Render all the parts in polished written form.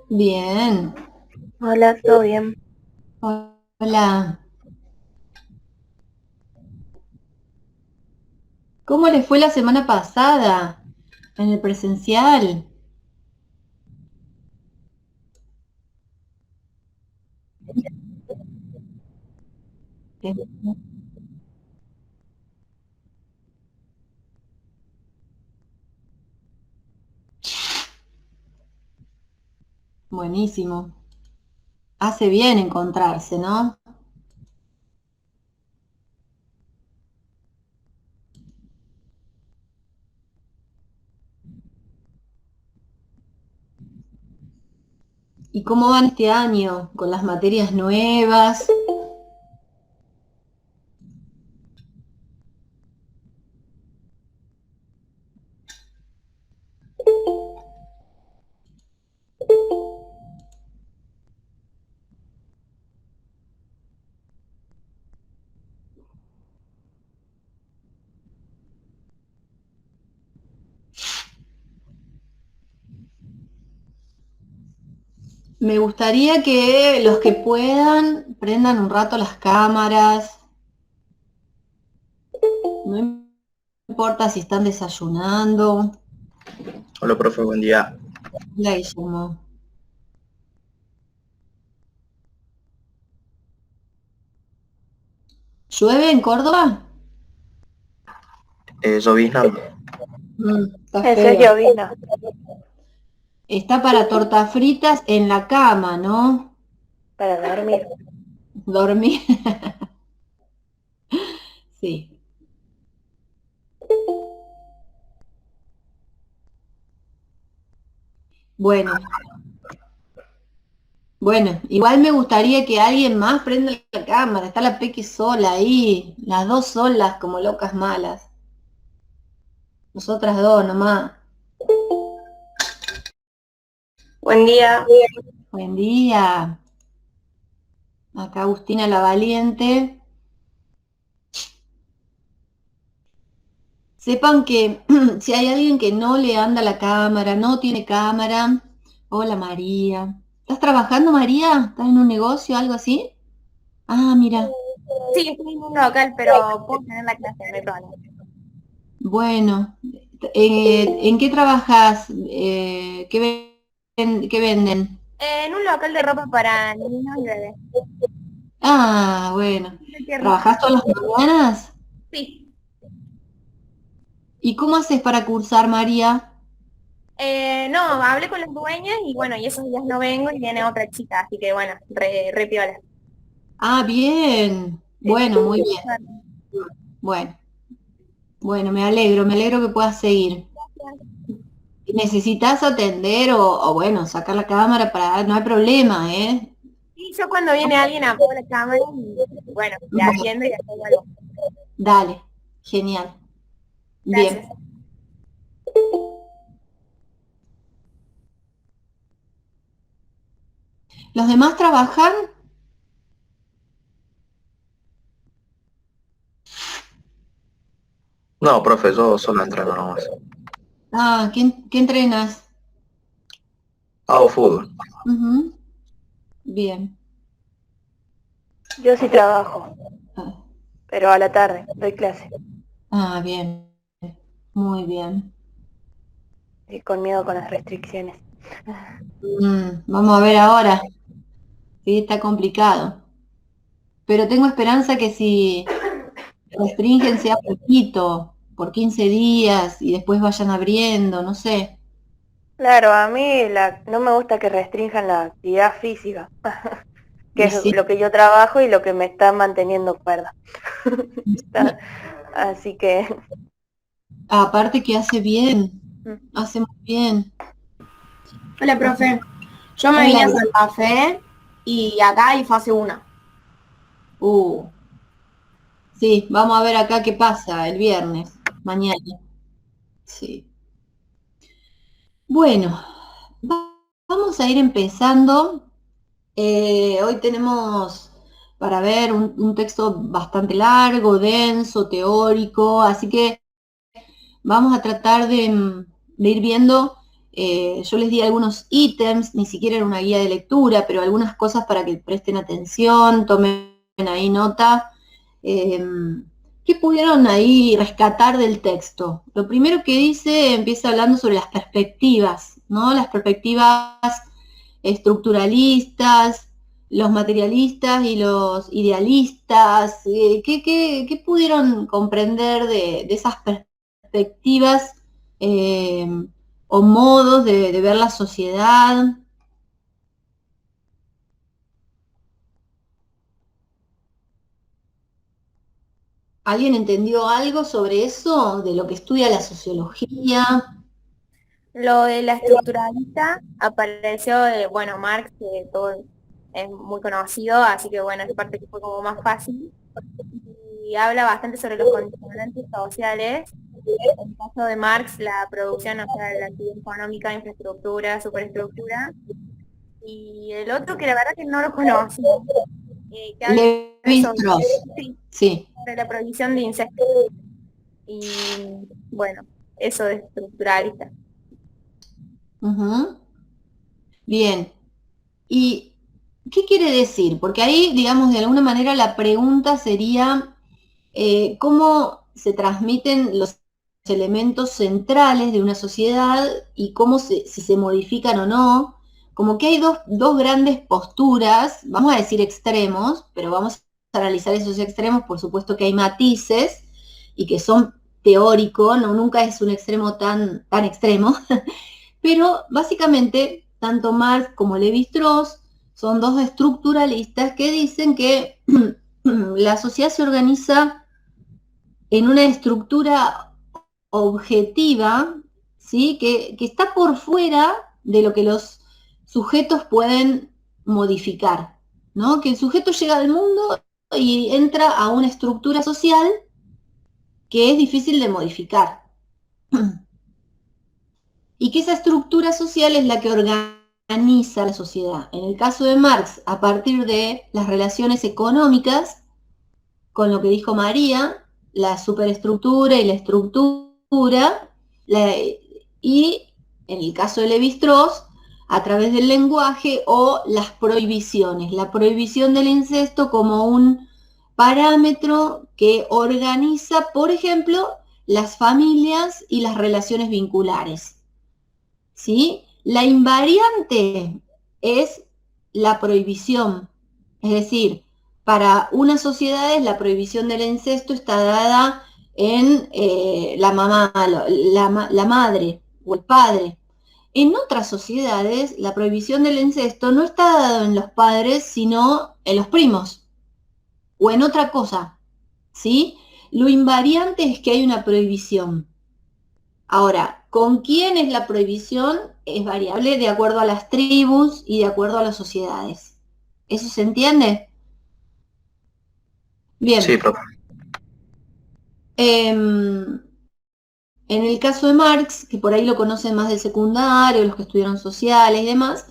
Bien. Hola, ¿todo bien? Hola. ¿Cómo les fue la semana pasada en el presencial? Eh, Buenísimo. Hace bien encontrarse, ¿no? ¿Y cómo van este año con las materias nuevas? Me gustaría que los que puedan prendan un rato las cámaras. No importa si están desayunando. Hola, profe, buen día. Hola, Guillermo. ¿Llueve en Córdoba? Lloviznando. Está Ese es feo. llovizna. Está para tortas fritas en la cama, ¿no? Para dormir. Dormir. Sí. Bueno, bueno, igual me gustaría que alguien más prenda la cámara. Está la Peque sola ahí, las dos solas como locas malas. Nosotras dos nomás. Buen día. Buen día. Acá Agustina la Valiente. Sepan que si hay alguien que no le anda la cámara, no tiene cámara. Hola María. ¿Estás trabajando, María? ¿Estás en un negocio, algo así? Ah, mira. Sí, estoy en un local, pero puedo tener la clase, no hay problema. Bueno, ¿en qué trabajas? ¿Qué venden? En un local de ropa para niños y bebés. Ah, bueno. Muy tierno. ¿Trabajás todas las mañanas? Sí. ¿Y cómo haces para cursar, María? No, hablé con las dueñas y bueno, y esos días no vengo y viene otra chica, así que bueno, re piola. Ah, bien. Sí. Bueno, muy bien. Bueno, bueno, me alegro que puedas seguir. Si necesitas atender o bueno, sacar la cámara para, no hay problema, ¿eh? Sí, yo cuando viene alguien apago la cámara y bueno, le Bueno, atiendo y después vuelvo. dale, genial. Gracias. Bien. ¿Los demás trabajan? No, profe, yo solo entreno nomás. Ah, ¿qué entrenas? Hago fútbol. Ujú, bien. Yo sí trabajo, Ah, pero a la tarde doy clase. bien. Muy bien. Y con miedo con las restricciones. Vamos a ver ahora. Sí, está complicado. Pero tengo esperanza que si restringen sea poquito, por 15 días y después vayan abriendo, no sé. Claro, a mí no me gusta que restrinjan la actividad física, que Y es sí, lo que yo trabajo y lo que me está manteniendo cuerda. Está- Así que, aparte que hace muy bien. Hola, profe. Yo me Hola. vine a Santa Fe y acá hay fase 1. Uh, sí, vamos a ver acá qué pasa el viernes, mañana. Sí. Bueno, vamos a ir empezando. Hoy tenemos para ver un texto bastante largo, denso, teórico, así que vamos a tratar de ir viendo Yo les di algunos ítems, ni siquiera era una guía de lectura, pero algunas cosas para que presten atención, tomen ahí nota. ¿Qué pudieron ahí rescatar del texto? Lo primero que dice, empieza hablando sobre las perspectivas, ¿no? Las perspectivas estructuralistas, los materialistas y los idealistas. ¿Qué pudieron comprender de esas perspectivas o modos de ver la sociedad? ¿Alguien entendió algo sobre eso, de lo que estudia la sociología? Lo de la estructuralista apareció de, bueno, Marx, que todo es muy conocido, así que bueno, es parte que fue como más fácil. Y habla bastante sobre los condicionantes sociales. En el caso de Marx, la producción, o sea, la actividad económica, infraestructura, superestructura. Y el otro que la verdad que no lo conozco, que habla Levi-Strauss, sí, sí. sobre la prohibición de incesto. Y bueno, eso de estructuralista. Uh-huh. Bien. ¿Y qué quiere decir? Porque ahí, digamos, de alguna manera la pregunta sería cómo se transmiten los elementos centrales de una sociedad y cómo si se modifican o no. Como que hay dos grandes posturas, vamos a decir extremos, pero vamos a analizar esos extremos, por supuesto que hay matices y que son teóricos, no, nunca es un extremo tan extremo, pero básicamente tanto Marx como Levi-Strauss son dos estructuralistas que dicen que la sociedad se organiza en una estructura objetiva, ¿sí? que está por fuera de lo que los sujetos pueden modificar, ¿no? Que el sujeto llega al mundo y entra a una estructura social que es difícil de modificar. Y que esa estructura social es la que organiza la sociedad. En el caso de Marx, a partir de las relaciones económicas, con lo que dijo María, la superestructura y la estructura, y en el caso de Levi-Strauss, a través del lenguaje o las prohibiciones. La prohibición del incesto como un parámetro que organiza, por ejemplo, las familias y las relaciones vinculares. ¿Sí? La invariante es la prohibición, es decir, para unas sociedades la prohibición del incesto está dada en la mamá, la madre o el padre. En otras sociedades la prohibición del incesto no está dada en los padres, sino en los primos o en otra cosa, ¿sí? Lo invariante es que hay una prohibición. Ahora, ¿con quién es la prohibición? Es variable de acuerdo a las tribus y de acuerdo a las sociedades. ¿Eso se entiende? Bien. Sí, profe. En el caso de Marx, que por ahí lo conocen más del secundario, los que estudiaron sociales y demás,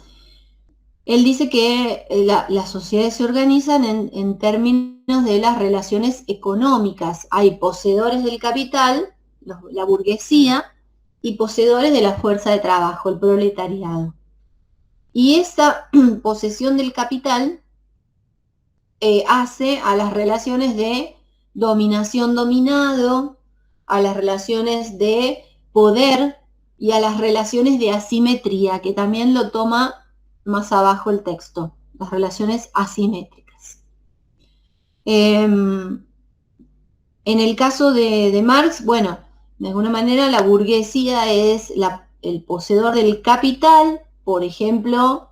él dice que las sociedades se organizan en términos de las relaciones económicas. Hay poseedores del capital, la burguesía, y poseedores de la fuerza de trabajo, el proletariado. Y esa posesión del capital hace a las relaciones de dominación-dominado, a las relaciones de poder y a las relaciones de asimetría, que también lo toma más abajo el texto, las relaciones asimétricas. En el caso de Marx, bueno, de alguna manera la burguesía es el poseedor del capital, por ejemplo,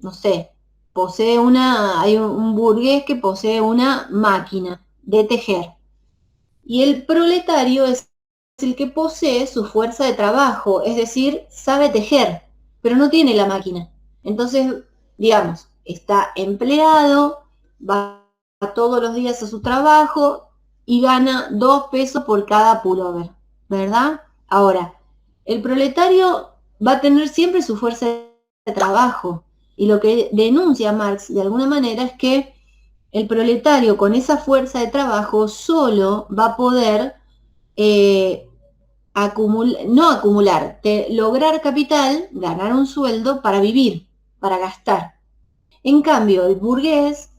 no sé, hay un burgués que posee una máquina de tejer. Y el proletario es el que posee su fuerza de trabajo, es decir, sabe tejer, pero no tiene la máquina. Entonces, digamos, está empleado, va todos los días a su trabajo y gana 2 pesos por cada pullover, ¿verdad? Ahora, el proletario va a tener siempre su fuerza de trabajo. Y lo que denuncia Marx de alguna manera es que el proletario con esa fuerza de trabajo solo va a poder no acumular, lograr capital, ganar un sueldo para vivir, para gastar. En cambio, el burgués,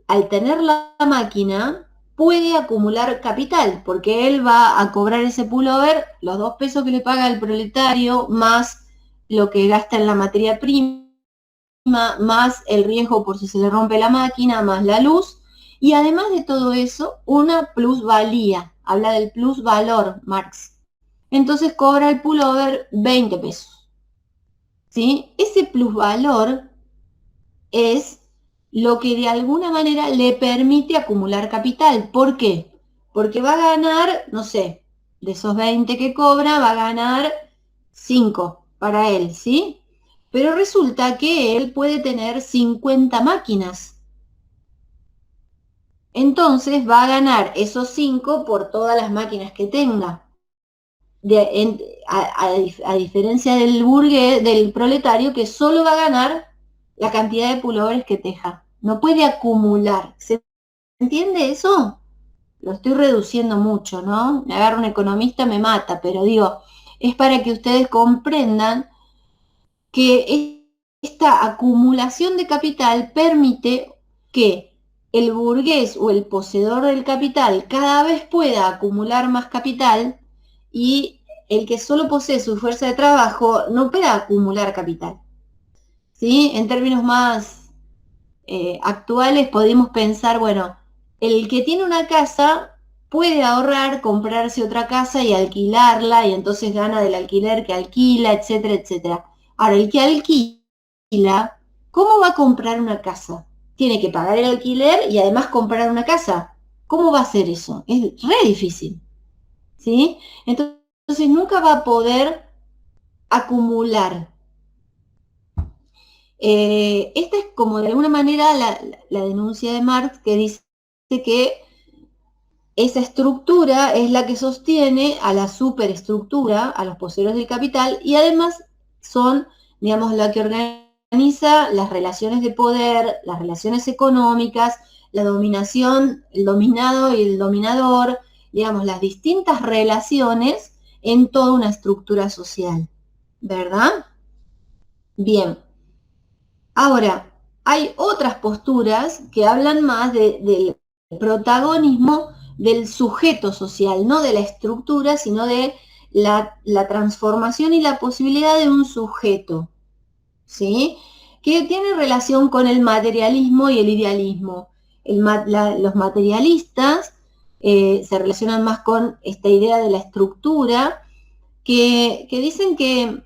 al tener la máquina, puede acumular capital, porque él va a cobrar ese pullover, los 2 pesos que le paga el proletario, más lo que gasta en la materia prima, más el riesgo por si se le rompe la máquina, más la luz, y además de todo eso, una plusvalía, habla del plusvalor, Marx. Entonces cobra el pullover 20 pesos. ¿Sí? Ese plusvalor es lo que de alguna manera le permite acumular capital. ¿Por qué? Porque va a ganar, no sé, de esos 20 que cobra, va a ganar 5 para él, ¿sí? Pero resulta que él puede tener 50 máquinas. Entonces va a ganar esos 5 por todas las máquinas que tenga. A diferencia del burgués, del proletario, que solo va a ganar la cantidad de pullovers que teja. No puede acumular. ¿Se entiende eso? Lo estoy reduciendo mucho, ¿no? Me agarra un economista, me mata, pero digo, es para que ustedes comprendan que esta acumulación de capital permite que el burgués o el poseedor del capital cada vez pueda acumular más capital y el que solo posee su fuerza de trabajo no pueda acumular capital. ¿Sí? En términos más actuales podemos pensar, bueno, el que tiene una casa puede ahorrar, comprarse otra casa y alquilarla y entonces gana del alquiler que alquila, etcétera, etcétera. Ahora, el que alquila, ¿cómo va a comprar una casa? Tiene que pagar el alquiler y además comprar una casa. ¿Cómo va a hacer eso? Es re difícil. ¿Sí? Entonces nunca va a poder acumular. Esta es como de alguna manera la denuncia de Marx, que dice que esa estructura es la que sostiene a la superestructura, a los poseedores del capital, y además son, digamos, la que organiza las relaciones de poder, las relaciones económicas, la dominación, el dominado y el dominador, digamos, las distintas relaciones en toda una estructura social, ¿verdad? Bien. Ahora, hay otras posturas que hablan más del protagonismo del sujeto social, no de la estructura, sino de la transformación y la posibilidad de un sujeto, ¿sí? Que tiene relación con el materialismo y el idealismo. Los materialistas se relacionan más con esta idea de la estructura, que dicen que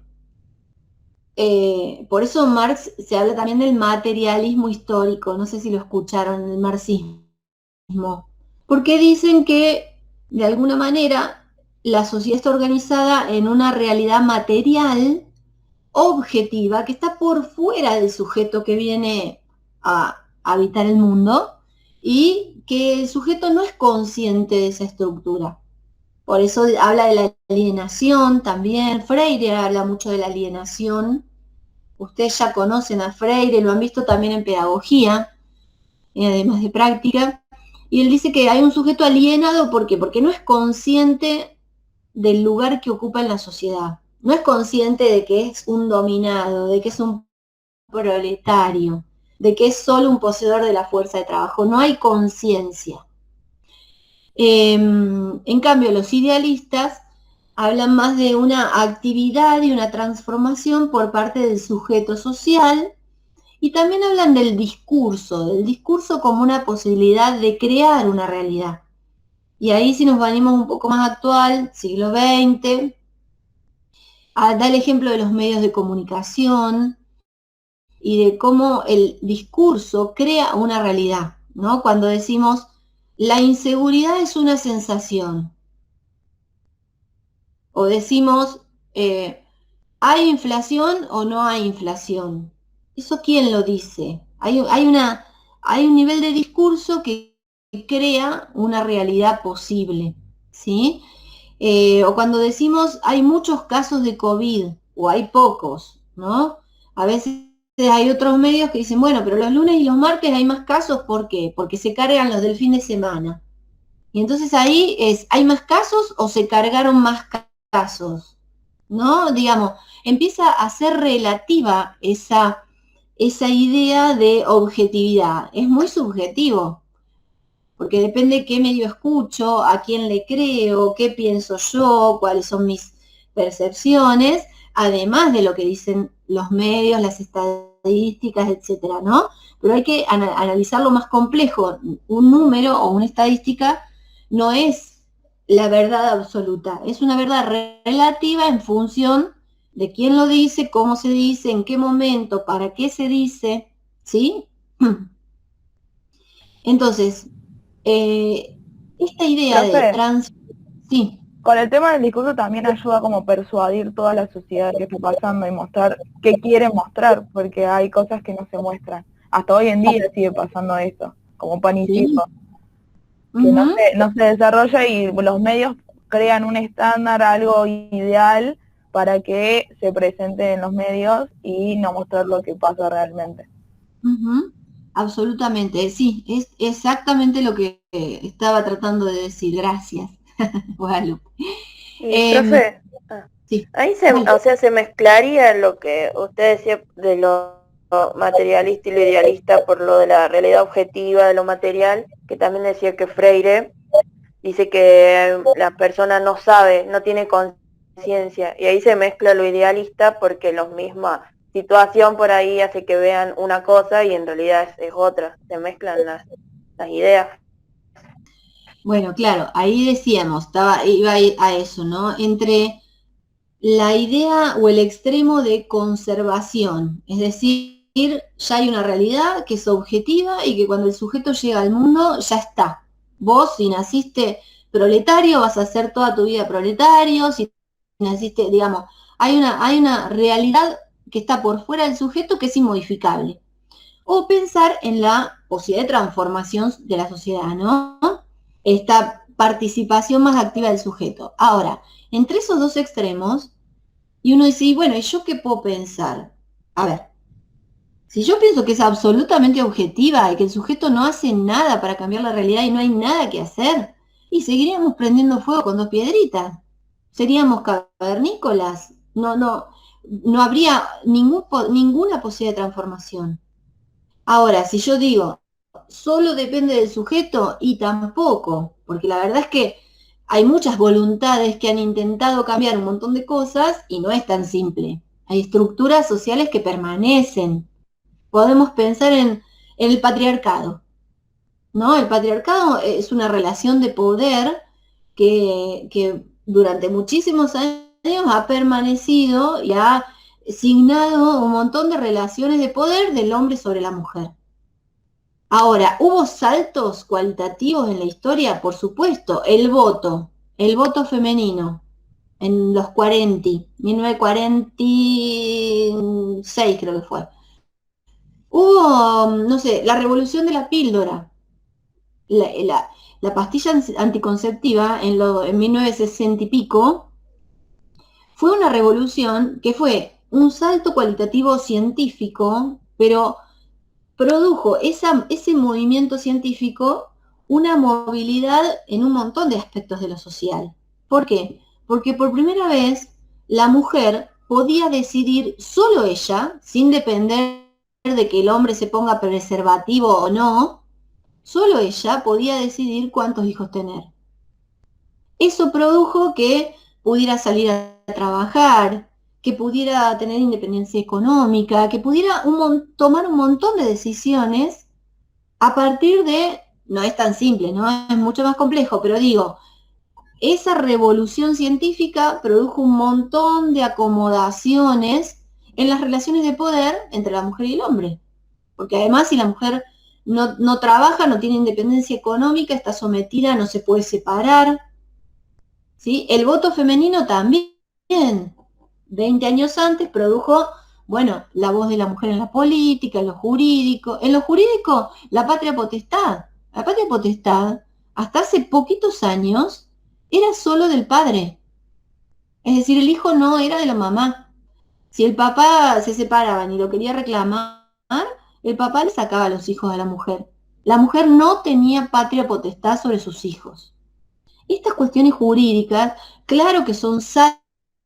por eso Marx se habla también del materialismo histórico, no sé si lo escucharon, el marxismo, porque dicen que de alguna manera la sociedad está organizada en una realidad material objetiva que está por fuera del sujeto que viene a habitar el mundo y que el sujeto no es consciente de esa estructura. Por eso habla de la alienación también. Freire habla mucho de la alienación. Ustedes ya conocen a Freire, lo han visto también en pedagogía, además de práctica. Y él dice que hay un sujeto alienado, ¿por qué? Porque no es consciente del lugar que ocupa en la sociedad. No es consciente de que es un dominado, de que es un proletario, de que es solo un poseedor de la fuerza de trabajo. No hay conciencia. En cambio, los idealistas hablan más de una actividad y una transformación por parte del sujeto social, y también hablan del discurso como una posibilidad de crear una realidad. Y ahí, si nos venimos un poco más actual, siglo XX, da el ejemplo de los medios de comunicación y de cómo el discurso crea una realidad, ¿no? Cuando decimos, la inseguridad es una sensación, o decimos, ¿hay inflación o no hay inflación? ¿Eso quién lo dice? Hay un nivel de discurso que crea una realidad posible, ¿sí? O cuando decimos hay muchos casos de COVID o hay pocos, ¿no? A veces hay otros medios que dicen, bueno, pero los lunes y los martes hay más casos, ¿por qué? Porque se cargan los del fin de semana. Y entonces ahí ¿hay más casos o se cargaron más casos, ¿no? Digamos, empieza a ser relativa esa idea de objetividad. Es muy subjetivo, porque depende qué medio escucho, a quién le creo, qué pienso yo, cuáles son mis percepciones, además de lo que dicen los medios, las estadísticas, etcétera, ¿no? Pero hay que analizarlo más complejo. Un número o una estadística no es la verdad absoluta, es una verdad relativa en función de quién lo dice, cómo se dice, en qué momento, para qué se dice, ¿sí? Entonces, esta idea de Profe, sí, con el tema del discurso también ayuda como persuadir toda la sociedad que está pasando y mostrar qué quiere mostrar, porque hay cosas que no se muestran. Hasta hoy en día sigue pasando eso, como pan y sí, circo, que ujú, no se desarrolla y los medios crean un estándar, algo ideal para que se presente en los medios y no mostrar lo que pasa realmente. ujú, absolutamente, sí, es exactamente lo que estaba tratando de decir, gracias, Guadalupe. Y Em, profe, sí, ahí dale. o sea, se mezclaría lo que usted decía de lo materialista y lo idealista por lo de la realidad objetiva de lo material, que también decía que Freire dice que la persona no sabe, no tiene conciencia, y ahí se mezcla lo idealista porque la misma situación por ahí hace que vean una cosa y en realidad es otra, se mezclan las ideas. Bueno, claro, ahí decíamos, iba a ir a eso, ¿no? Entre la idea o el extremo de conservación, es decir, ya hay una realidad que es objetiva y que cuando el sujeto llega al mundo ya está. Vos, si naciste proletario, vas a ser toda tu vida proletario, si naciste, digamos, hay una realidad que está por fuera del sujeto que es inmodificable. O pensar en la posibilidad de transformación de la sociedad, ¿no? Esta participación más activa del sujeto. Ahora, entre esos dos extremos, y uno dice, y bueno, ¿y yo qué puedo pensar? A ver, si yo pienso que es absolutamente objetiva y que el sujeto no hace nada para cambiar la realidad y no hay nada que hacer, y seguiríamos prendiendo fuego con dos piedritas. Seríamos cavernícolas. No habría ninguna posibilidad de transformación. Ahora, si yo digo, solo depende del sujeto y tampoco, porque la verdad es que hay muchas voluntades que han intentado cambiar un montón de cosas y no es tan simple. Hay estructuras sociales que permanecen. Podemos pensar en el patriarcado, ¿no? El patriarcado es una relación de poder que durante muchísimos años ha permanecido y ha signado un montón de relaciones de poder del hombre sobre la mujer. Ahora, ¿hubo saltos cualitativos en la historia? Por supuesto, el voto femenino en los 40, 1946 creo que fue. Hubo, no sé, la revolución de la píldora, la pastilla anticonceptiva en 1960 y pico, fue una revolución que fue un salto cualitativo científico, pero produjo ese movimiento científico una movilidad en un montón de aspectos de lo social. ¿Por qué? Porque por primera vez la mujer podía decidir solo ella, sin depender de que el hombre se ponga preservativo o no, solo ella podía decidir cuántos hijos tener. Eso produjo que pudiera salir a trabajar, que pudiera tener independencia económica, que pudiera tomar un montón de decisiones a partir de, no es tan simple, ¿no? Es mucho más complejo, pero digo, esa revolución científica produjo un montón de acomodaciones en las relaciones de poder entre la mujer y el hombre. Porque además si la mujer no trabaja, no tiene independencia económica, está sometida, no se puede separar, ¿sí? El voto femenino también, 20 años antes, produjo, bueno, la voz de la mujer en la política, en lo jurídico. En lo jurídico, la patria potestad. La patria potestad, hasta hace poquitos años, era solo del padre. Es decir, el hijo no era de la mamá. Si el papá se separaban y lo quería reclamar, el papá le sacaba a los hijos a la mujer. La mujer no tenía patria potestad sobre sus hijos. Estas cuestiones jurídicas, claro que son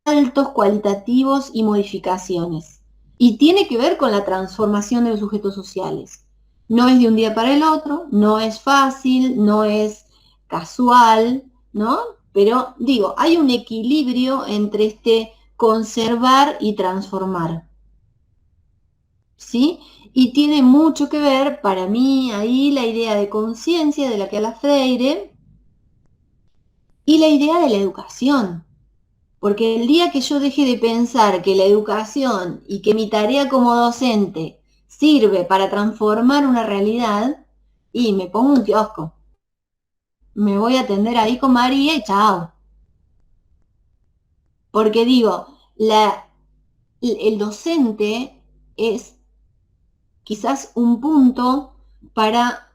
saltos cualitativos y modificaciones. Y tiene que ver con la transformación de los sujetos sociales. No es de un día para el otro, no es fácil, no es casual, ¿no? Pero digo, hay un equilibrio entre este conservar y transformar, ¿sí? Y tiene mucho que ver, para mí, ahí la idea de conciencia de la que habla Freire y la idea de la educación. Porque el día que yo deje de pensar que la educación y que mi tarea como docente sirve para transformar una realidad, y me pongo un kiosco. Me voy a atender ahí con María y chao. Porque digo, el docente es quizás un punto para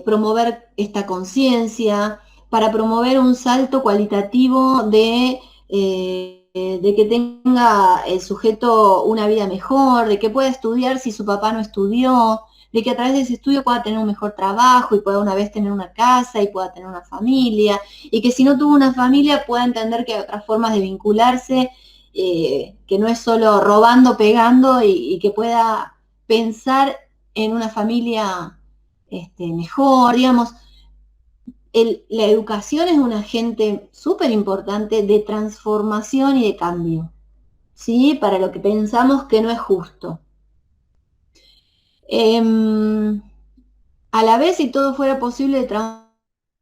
promover esta conciencia, para promover un salto cualitativo de que tenga el sujeto una vida mejor, de que pueda estudiar si su papá no estudió, de que a través de ese estudio pueda tener un mejor trabajo y pueda una vez tener una casa y pueda tener una familia, y que si no tuvo una familia pueda entender que hay otras formas de vincularse, que no es solo robando, pegando, y que pueda pensar en una familia mejor, digamos. La educación es un agente súper importante de transformación y de cambio, ¿sí? Para lo que pensamos que no es justo. A la vez, si todo fuera posible de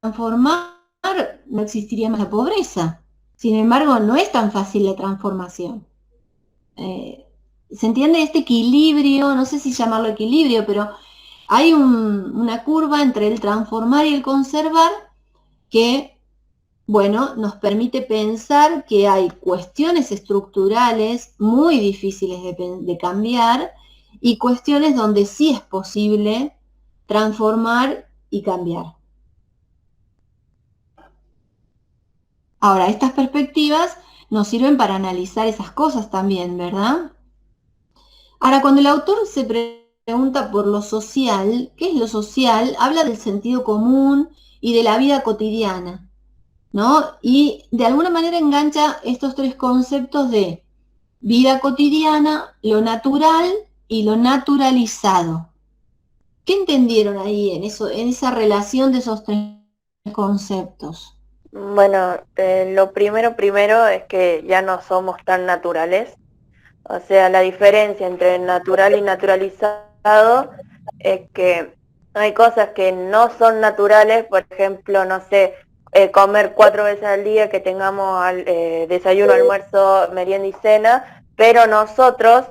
transformar, no existiría más la pobreza. Sin embargo, no es tan fácil la transformación. ¿Se entiende este equilibrio? No sé si llamarlo equilibrio, pero hay una curva entre el transformar y el conservar que, bueno, nos permite pensar que hay cuestiones estructurales muy difíciles de cambiar y cuestiones donde sí es posible transformar y cambiar. Ahora, estas perspectivas nos sirven para analizar esas cosas también, ¿verdad? Ahora, cuando el autor se pregunta por lo social, ¿qué es lo social? Habla del sentido común y de la vida cotidiana, ¿no? Y de alguna manera engancha estos tres conceptos de vida cotidiana, lo natural y lo naturalizado. ¿Qué entendieron ahí en esa relación de esos tres conceptos? Bueno, lo primero es que ya no somos tan naturales. O sea, la diferencia entre natural y naturalizado es que hay cosas que no son naturales, por ejemplo, no sé, comer 4 veces al día, que tengamos desayuno, almuerzo, merienda y cena, pero nosotros,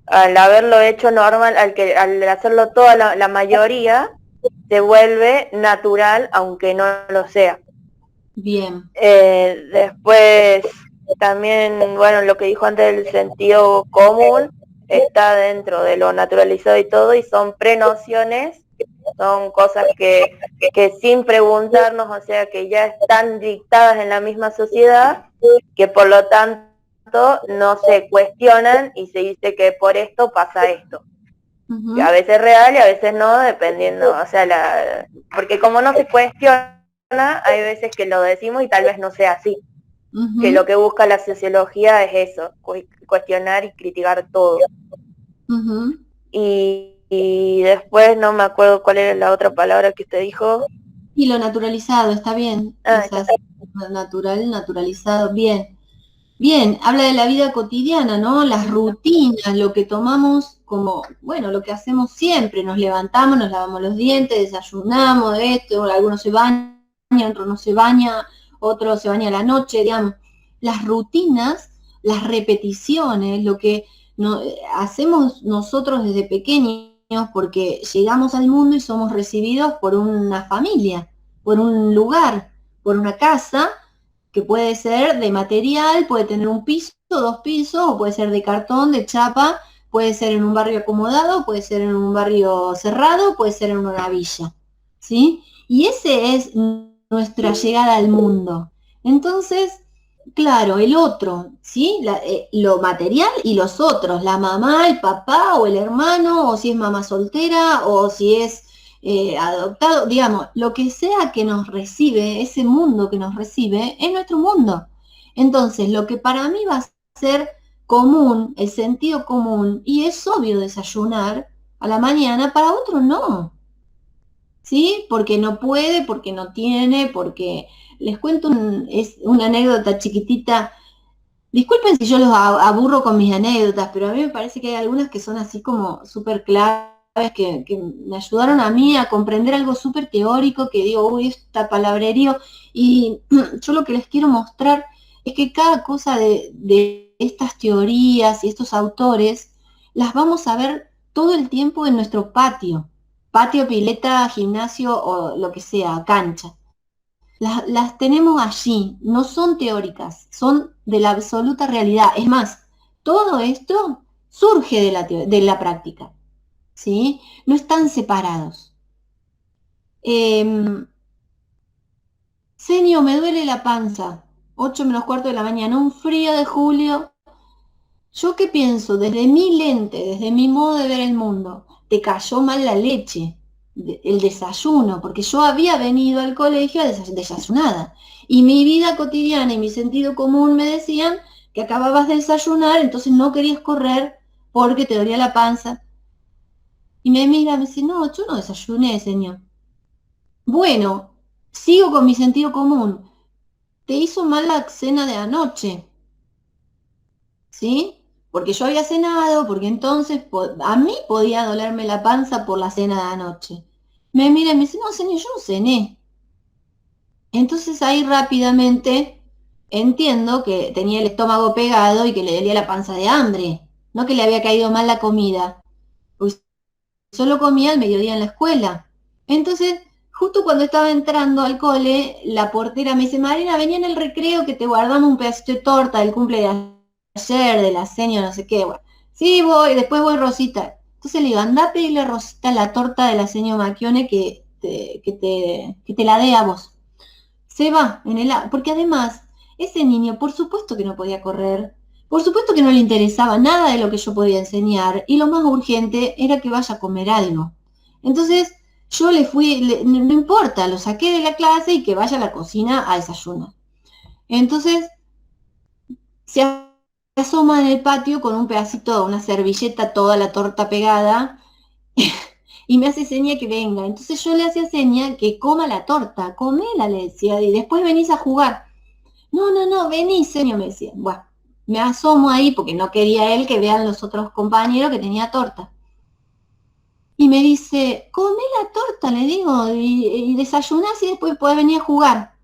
al haberlo hecho normal, al hacerlo toda la mayoría, se vuelve natural, aunque no lo sea. Bien. Después, también, bueno, lo que dijo antes del sentido común está dentro de lo naturalizado y todo, y son prenociones, son cosas que sin preguntarnos, o sea, que ya están dictadas en la misma sociedad, que por lo tanto no se cuestionan y se dice que por esto pasa esto. Uh-huh. Que a veces es real y a veces no, dependiendo, o sea, porque como no se cuestiona, hay veces que lo decimos y tal vez no sea así. Uh-huh. Que lo que busca la sociología es eso, cuestionar y criticar todo. Uh-huh. Y después no me acuerdo cuál era la otra palabra que usted dijo. Y lo naturalizado, está bien. Natural, naturalizado, bien. Bien, habla de la vida cotidiana, ¿no? Las rutinas, lo que tomamos como, bueno, lo que hacemos siempre. Nos levantamos, nos lavamos los dientes, desayunamos de esto, algunos se bañan, otro no se baña, otro se baña a la noche, digamos. Las rutinas, las repeticiones, lo que hacemos nosotros desde pequeños, porque llegamos al mundo y somos recibidos por una familia, por un lugar, por una casa, que puede ser de material, puede tener un piso, 2 pisos, o puede ser de cartón, de chapa, puede ser en un barrio acomodado, puede ser en un barrio cerrado, puede ser en una villa, ¿sí? Y ese es nuestra llegada al mundo. Entonces, claro, el otro, ¿sí? Lo material y los otros, la mamá, el papá o el hermano, o si es mamá soltera, o si es adoptado, digamos, lo que sea que nos recibe, ese mundo que nos recibe, es nuestro mundo. Entonces, lo que para mí va a ser común, el sentido común, y es obvio desayunar a la mañana, para otro no. ¿Sí? Porque no puede, porque no tiene, porque... Les cuento es una anécdota chiquitita. Disculpen si yo los aburro con mis anécdotas, pero a mí me parece que hay algunas que son así como súper claves, que me ayudaron a mí a comprender algo súper teórico, que digo, uy, esta palabrerío, y yo lo que les quiero mostrar es que cada cosa de estas teorías y estos autores, las vamos a ver todo el tiempo en nuestro patio, pileta, gimnasio o lo que sea, cancha. Las tenemos allí, no son teóricas, son de la absoluta realidad. Es más, todo esto surge de la práctica, ¿sí? No están separados. Senio, me duele la panza, 8 menos cuarto de la mañana, un frío de julio. ¿Yo qué pienso? Desde mi lente, desde mi modo de ver el mundo, te cayó mal la leche, el desayuno, porque yo había venido al colegio desayunada. Y mi vida cotidiana y mi sentido común me decían que acababas de desayunar, entonces no querías correr porque te dolía la panza. Y me mira, me dice, no, yo no desayuné, señor. Bueno, sigo con mi sentido común. Te hizo mal la cena de anoche, ¿sí? Porque yo había cenado, porque entonces a mí podía dolerme la panza por la cena de anoche. Me mira y me dice, no, señor, yo no cené. Entonces ahí rápidamente entiendo que tenía el estómago pegado y que le dolía la panza de hambre, no que le había caído mal la comida, pues solo comía al mediodía en la escuela. Entonces, justo cuando estaba entrando al cole, la portera me dice, Marina, venía en el recreo que te guardamos un pedacito de torta del cumple de ayer, de la señora, no sé qué. Bueno, sí, voy, después voy, Rosita. Entonces le digo, anda a pedirle a Rosita la torta de la señora Macchione que te la dé a vos. Se va porque además, ese niño, por supuesto que no podía correr, por supuesto que no le interesaba nada de lo que yo podía enseñar, y lo más urgente era que vaya a comer algo. Entonces, yo no importa, lo saqué de la clase y que vaya a la cocina a desayunar. Entonces, se asoma en el patio con un pedacito, una servilleta, toda la torta pegada, y me hace seña que venga. Entonces yo le hacía seña que coma la torta, comela, le decía, y después venís a jugar. No, vení, señor, me decía. Bueno, me asomo ahí porque no quería él que vean los otros compañeros que tenía torta. Y me dice, comé la torta, le digo, y desayunás y después podés venir a jugar.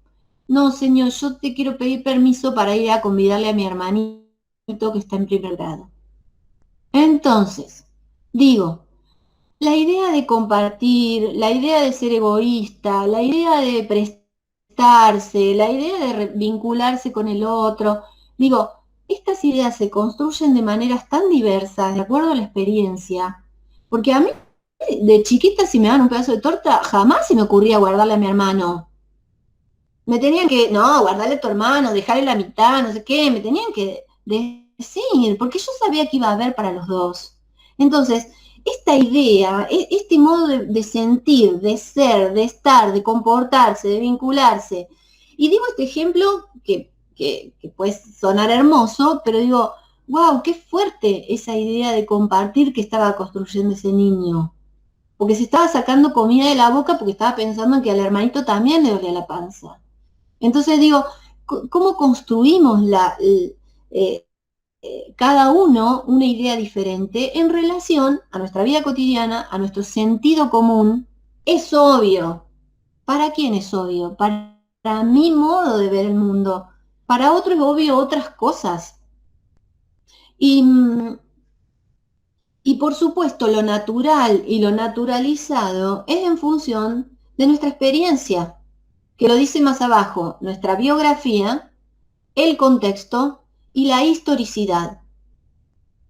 No, señor, yo te quiero pedir permiso para ir a convidarle a mi hermanito que está en primer grado. Entonces, digo, la idea de compartir, la idea de ser egoísta, la idea de prestarse, la idea de vincularse con el otro, digo, estas ideas se construyen de maneras tan diversas, de acuerdo a la experiencia, porque a mí, de chiquita, si me dan un pedazo de torta, jamás se me ocurría guardarle a mi hermano. Me tenían que, no, guardarle a tu hermano, dejarle la mitad, no sé qué, me tenían que decir, porque yo sabía que iba a haber para los dos. Entonces, esta idea, este modo de sentir, de ser, de estar, de comportarse, de vincularse, y digo este ejemplo que puede sonar hermoso, pero digo, wow, qué fuerte esa idea de compartir que estaba construyendo ese niño. Porque se estaba sacando comida de la boca porque estaba pensando en que al hermanito también le dolía la panza. Entonces digo, ¿cómo construimos cada uno una idea diferente en relación a nuestra vida cotidiana, a nuestro sentido común? Es obvio. ¿Para quién es obvio? Para mi modo de ver el mundo. Para otro es obvio otras cosas. Y por supuesto, lo natural y lo naturalizado es en función de nuestra experiencia, que lo dice más abajo, nuestra biografía, el contexto y la historicidad.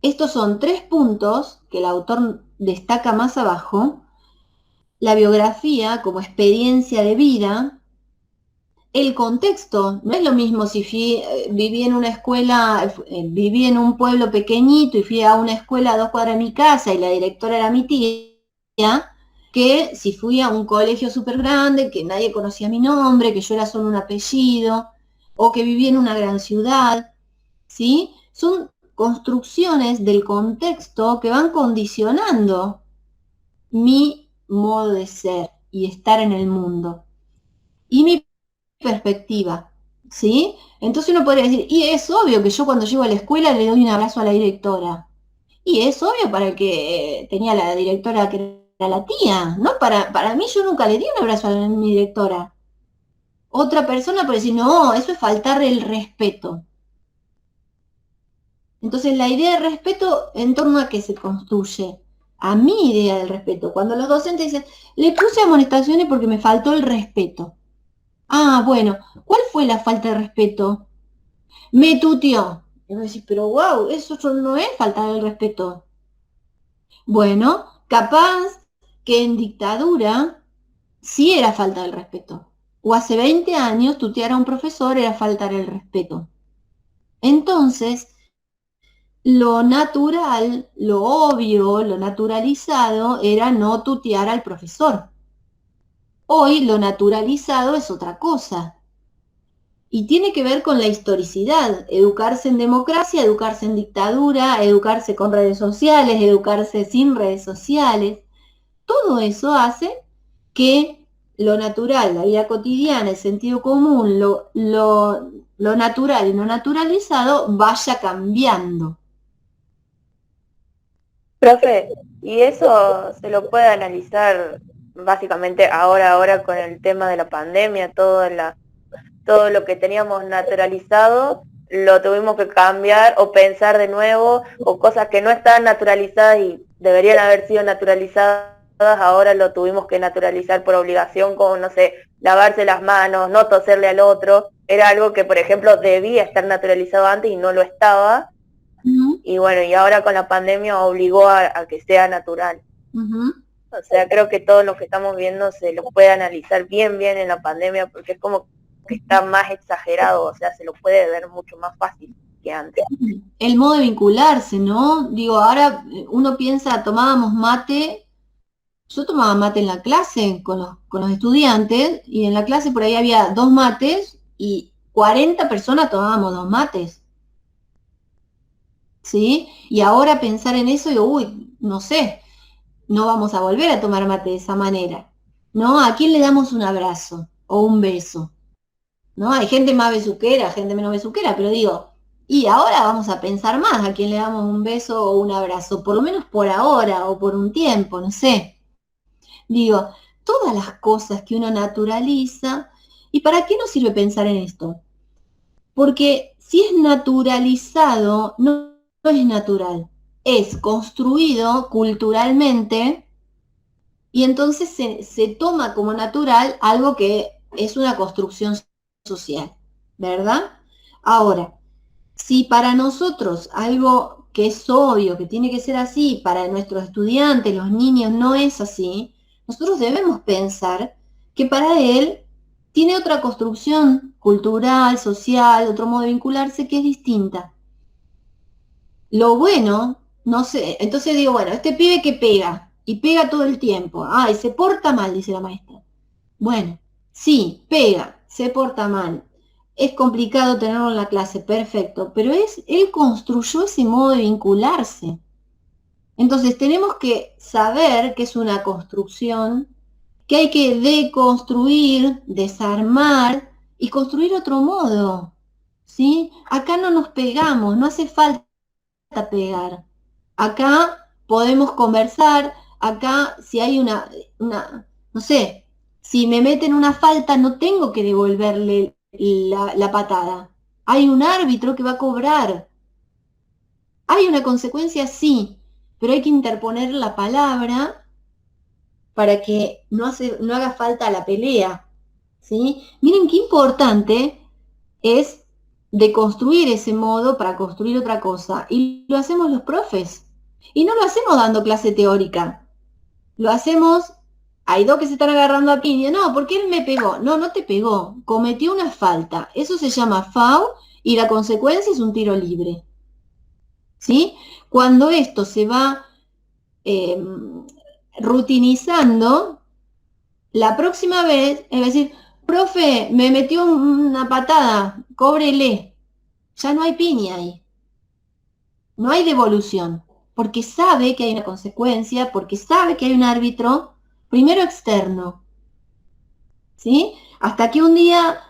Estos son 3 puntos que el autor destaca más abajo: la biografía como experiencia de vida, el contexto. No es lo mismo si viví en una escuela, viví en un pueblo pequeñito y fui a una escuela a 2 cuadras de mi casa y la directora era mi tía, que si fui a un colegio súper grande, que nadie conocía mi nombre, que yo era solo un apellido. o que viví en una gran ciudad, ¿sí? Son construcciones del contexto que van condicionando mi modo de ser y estar en el mundo. Y mi perspectiva, ¿sí? Entonces uno podría decir, y es obvio que yo cuando llego a la escuela le doy un abrazo a la directora. Y es obvio para el que tenía la directora que era la tía, ¿no? Para mí yo nunca le di un abrazo a mi directora. Otra persona puede decir, no, eso es faltarle el respeto. Entonces la idea de respeto, ¿en torno a qué se construye? A mi idea del respeto. Cuando los docentes dicen, le puse amonestaciones porque me faltó el respeto. Ah, bueno, ¿cuál fue la falta de respeto? Me tuteó. Y vos decís, pero wow, eso no es falta de respeto. Bueno, capaz que en dictadura sí era falta del respeto. O hace 20 años tutear a un profesor era faltar el respeto. Entonces, lo natural, lo obvio, lo naturalizado era no tutear al profesor. Hoy lo naturalizado es otra cosa. Y tiene que ver con la historicidad, educarse en democracia, educarse en dictadura, educarse con redes sociales, educarse sin redes sociales. Todo eso hace que lo natural, la vida cotidiana, el sentido común, lo natural y lo naturalizado vaya cambiando. Profe, y eso se lo puede analizar básicamente ahora con el tema de la pandemia, todo lo que teníamos naturalizado, lo tuvimos que cambiar o pensar de nuevo, o cosas que no estaban naturalizadas y deberían haber sido naturalizadas, ahora lo tuvimos que naturalizar por obligación, como, no sé, lavarse las manos, no toserle al otro, era algo que, por ejemplo, debía estar naturalizado antes y no lo estaba. Y bueno, y ahora con la pandemia obligó a que sea natural. O sea, creo que todo lo que estamos viendo se lo puede analizar bien en la pandemia, porque es como que está más exagerado, o sea, se lo puede ver mucho más fácil que antes. El modo de vincularse, ¿no? Digo, ahora uno piensa, tomábamos mate, yo tomaba mate en la clase con los estudiantes, y en la clase por ahí había 2 mates, y 40 personas tomábamos 2 mates. ¿Sí? Y ahora pensar en eso, digo, uy, no sé, no vamos a volver a tomar mate de esa manera, ¿no? ¿A quién le damos un abrazo o un beso? ¿No? Hay gente más besuquera, gente menos besuquera, pero digo, y ahora vamos a pensar más a quién le damos un beso o un abrazo, por lo menos por ahora o por un tiempo, no sé. Digo, todas las cosas que uno naturaliza, ¿y para qué nos sirve pensar en esto? Porque si es naturalizado, no es natural, es construido culturalmente y entonces se toma como natural algo que es una construcción social, ¿verdad? Ahora, si para nosotros algo que es obvio, que tiene que ser así, para nuestros estudiantes, los niños, no es así, nosotros debemos pensar que para él tiene otra construcción cultural, social, otro modo de vincularse que es distinta. Lo bueno, no sé, entonces digo, bueno, este pibe que pega, y pega todo el tiempo, y se porta mal, dice la maestra. Bueno, sí, pega, se porta mal. Es complicado tenerlo en la clase, perfecto, pero él construyó ese modo de vincularse. Entonces tenemos que saber que es una construcción, que hay que deconstruir, desarmar y construir otro modo, ¿sí? Acá no nos pegamos, no hace falta pegar. Acá podemos conversar, acá si hay no sé, si me meten una falta no tengo que devolverle la patada. Hay un árbitro que va a cobrar. Hay una consecuencia, sí, pero hay que interponer la palabra para que no haga falta la pelea, ¿sí? Miren qué importante es deconstruir ese modo para construir otra cosa. Y lo hacemos los profes. Y no lo hacemos dando clase teórica. Lo hacemos, hay dos que se están agarrando a piña. No, porque él me pegó. No, no te pegó. Cometió una falta. Eso se llama FAU y la consecuencia es un tiro libre. ¿Sí? Cuando esto se va rutinizando, la próxima vez es decir, profe, me metió una patada, cóbrele. Ya no hay piña ahí. No hay devolución. Porque sabe que hay una consecuencia, porque sabe que hay un árbitro, primero externo. ¿Sí? Hasta que un día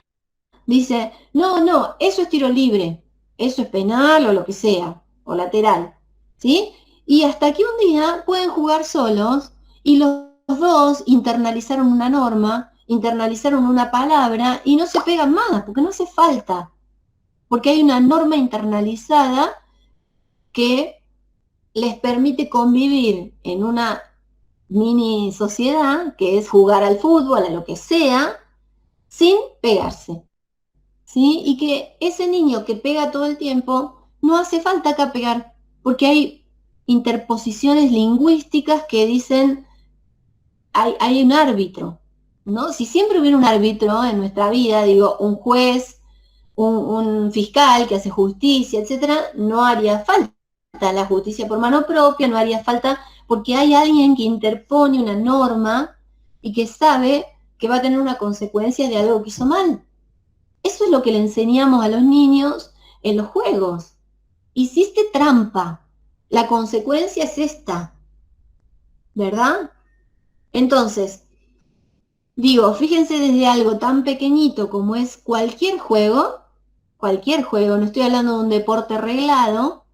dice, no, eso es tiro libre, eso es penal o lo que sea, o lateral. ¿Sí? Y hasta que un día pueden jugar solos y los dos internalizaron una norma, internalizaron una palabra y no se pegan más, porque no hace falta. Porque hay una norma internalizada que les permite convivir en una mini sociedad, que es jugar al fútbol, a lo que sea, sin pegarse. ¿Sí? Y que ese niño que pega todo el tiempo, no hace falta acá pegar, porque hay interposiciones lingüísticas que dicen, hay un árbitro, ¿no? Si siempre hubiera un árbitro en nuestra vida, digo, un juez, un fiscal que hace justicia, etcétera, no haría falta la justicia por mano propia, no haría falta, porque hay alguien que interpone una norma y que sabe que va a tener una consecuencia de algo que hizo mal. Eso es lo que le enseñamos a los niños en los juegos. Hiciste trampa, la consecuencia es esta, ¿verdad? Entonces, digo, fíjense desde algo tan pequeñito como es cualquier juego, no estoy hablando de un deporte reglado,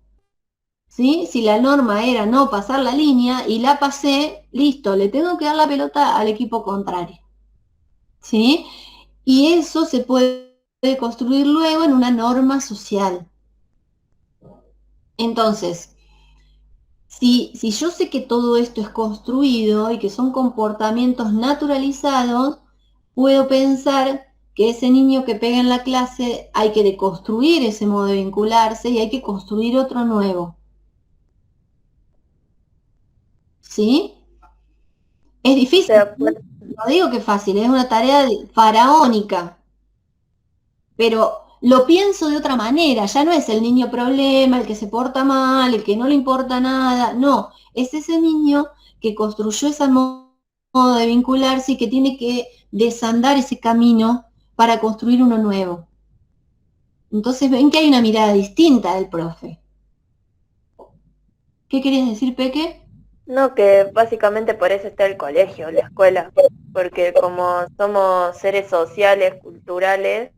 ¿sí? Si la norma era no pasar la línea y la pasé, listo, le tengo que dar la pelota al equipo contrario, ¿sí? Y eso se puede construir luego en una norma social. Entonces, si yo sé que todo esto es construido y que son comportamientos naturalizados, puedo pensar que ese niño que pega en la clase hay que deconstruir ese modo de vincularse y hay que construir otro nuevo. ¿Sí? Es difícil, no digo que es fácil, es una tarea faraónica, pero lo pienso de otra manera, ya no es el niño problema, el que se porta mal, el que no le importa nada, no, es ese niño que construyó ese modo de vincularse y que tiene que desandar ese camino para construir uno nuevo. Entonces ven que hay una mirada distinta del profe. ¿Qué querías decir, Peque? No, que básicamente por eso está el colegio, la escuela, porque como somos seres sociales, culturales,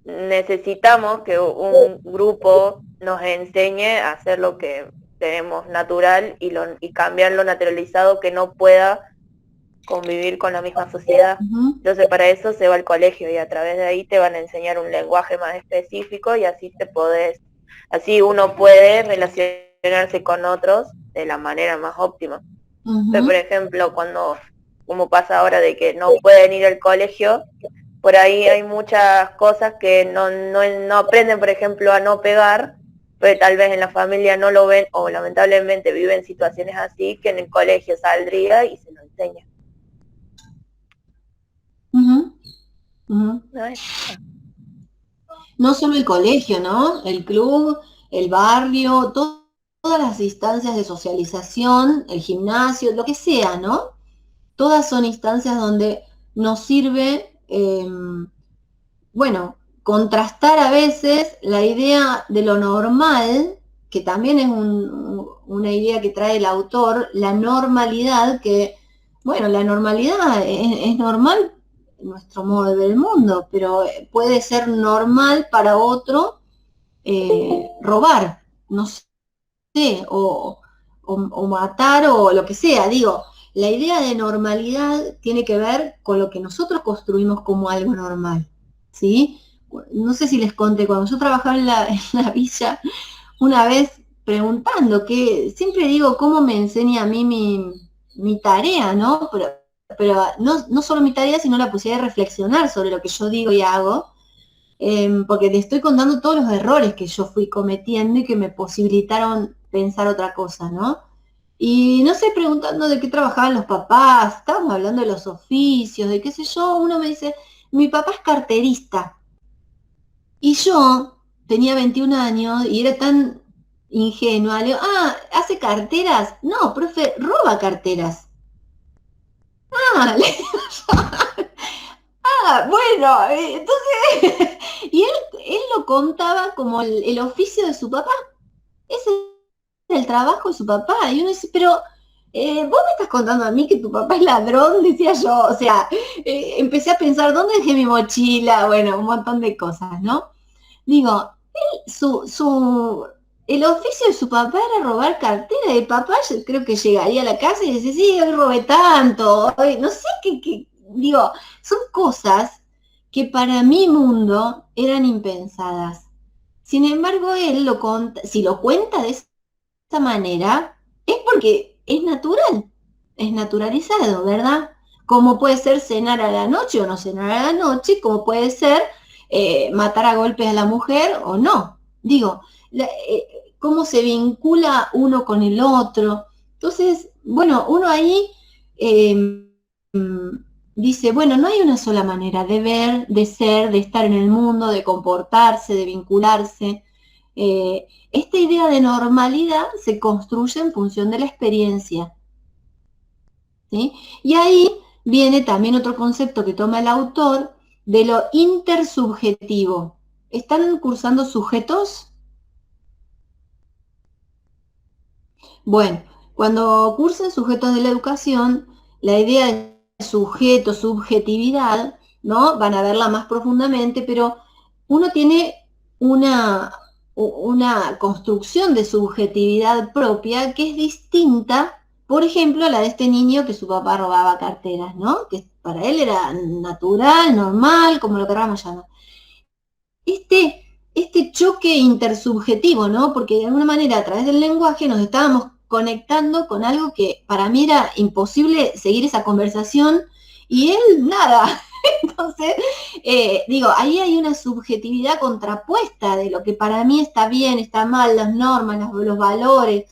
necesitamos que un grupo nos enseñe a hacer lo que tenemos natural y cambiar lo naturalizado que no pueda convivir con la misma sociedad. Entonces para eso se va al colegio y a través de ahí te van a enseñar un lenguaje más específico y así uno puede relacionarse con otros de la manera más óptima. Entonces, por ejemplo, como pasa ahora de que no pueden ir al colegio, por ahí hay muchas cosas que no aprenden, por ejemplo, a no pegar, pero tal vez en la familia no lo ven o lamentablemente viven situaciones así que en el colegio saldría y se lo enseña. No solo el colegio, ¿no? El club, el barrio, todas las instancias de socialización, el gimnasio, lo que sea, ¿no? Todas son instancias donde nos sirve, contrastar a veces la idea de lo normal, que también es una idea que trae el autor, la normalidad, que, la normalidad es normal en nuestro modo de ver el mundo, pero puede ser normal para otro robar, no sé, o matar o lo que sea. Digo, la idea de normalidad tiene que ver con lo que nosotros construimos como algo normal, ¿sí? No sé si les conté, cuando yo trabajaba en la villa, una vez preguntando, que siempre digo, ¿cómo me enseña a mí mi tarea, no? Pero no solo mi tarea, sino la posibilidad de reflexionar sobre lo que yo digo y hago, porque te estoy contando todos los errores que yo fui cometiendo y que me posibilitaron pensar otra cosa, ¿no? Y no sé, preguntando de qué trabajaban los papás, estábamos hablando de los oficios, de qué sé yo, uno me dice, mi papá es carterista. Y yo tenía 21 años y era tan ingenua, le digo, ¿hace carteras? No, profe, roba carteras. Le digo yo, bueno, entonces, y él lo contaba como el oficio de su papá. Ese era el trabajo de su papá. Y uno dice, pero vos me estás contando a mí que tu papá es ladrón, decía yo. O sea, empecé a pensar, ¿dónde dejé mi mochila? Bueno, un montón de cosas, ¿no? Digo, el oficio de su papá era robar cartera. El papá yo creo que llegaría a la casa y decía, sí, hoy robé tanto, hoy, no sé digo, son cosas que para mi mundo eran impensadas. Sin embargo, si lo cuenta de esa manera, es porque es natural, es naturalizado, ¿verdad? Como puede ser cenar a la noche o no cenar a la noche, como puede ser matar a golpes a la mujer o no. Digo, cómo se vincula uno con el otro. Entonces, bueno, uno ahí dice, bueno, no hay una sola manera de ver, de ser, de estar en el mundo, de comportarse, de vincularse. Esta idea de normalidad se construye en función de la experiencia, ¿sí? Y ahí viene también otro concepto que toma el autor de lo intersubjetivo. ¿Están cursando sujetos? Bueno, cuando cursen sujetos de la educación, la idea de sujeto, subjetividad, ¿no? Van a verla más profundamente, pero uno tiene una construcción de subjetividad propia que es distinta, por ejemplo, a la de este niño que su papá robaba carteras, ¿no? Que para él era natural, normal, como lo queramos llamar. Este choque intersubjetivo, ¿no? Porque de alguna manera a través del lenguaje nos estábamos conectando con algo que para mí era imposible seguir esa conversación y él nada. Entonces, digo, ahí hay una subjetividad contrapuesta de lo que para mí está bien, está mal, las normas, los valores,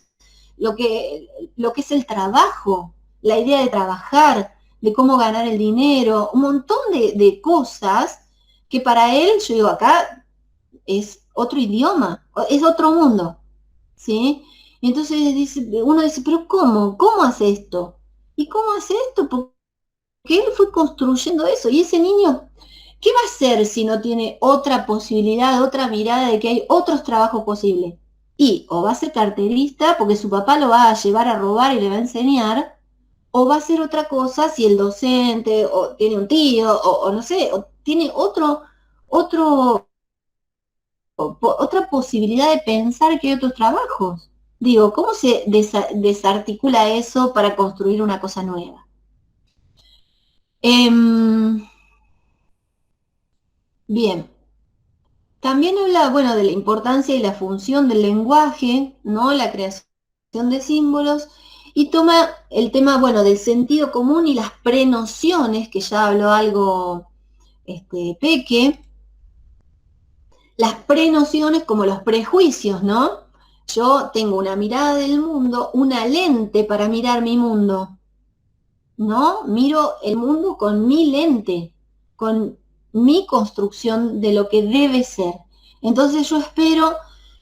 lo que es el trabajo, la idea de trabajar, de cómo ganar el dinero, un montón de cosas que para él, yo digo, acá es otro idioma, es otro mundo, ¿sí? Y entonces uno dice, pero ¿cómo? ¿Cómo hace esto? ¿Y cómo hace esto? Porque él fue construyendo eso. Y ese niño, ¿qué va a hacer si no tiene otra posibilidad, otra mirada de que hay otros trabajos posibles? Y o va a ser carterista porque su papá lo va a llevar a robar y le va a enseñar, o va a hacer otra cosa si el docente, o tiene un tío, o no sé, o tiene otra posibilidad de pensar que hay otros trabajos. Digo, ¿cómo se desarticula eso para construir una cosa nueva? Bien. También habla, bueno, de la importancia y la función del lenguaje, ¿no? La creación de símbolos, y toma el tema, bueno, del sentido común y las prenociones, que ya habló algo Peque, las prenociones como los prejuicios, ¿no? Yo tengo una mirada del mundo, una lente para mirar mi mundo, ¿no? Miro el mundo con mi lente, con mi construcción de lo que debe ser. Entonces yo espero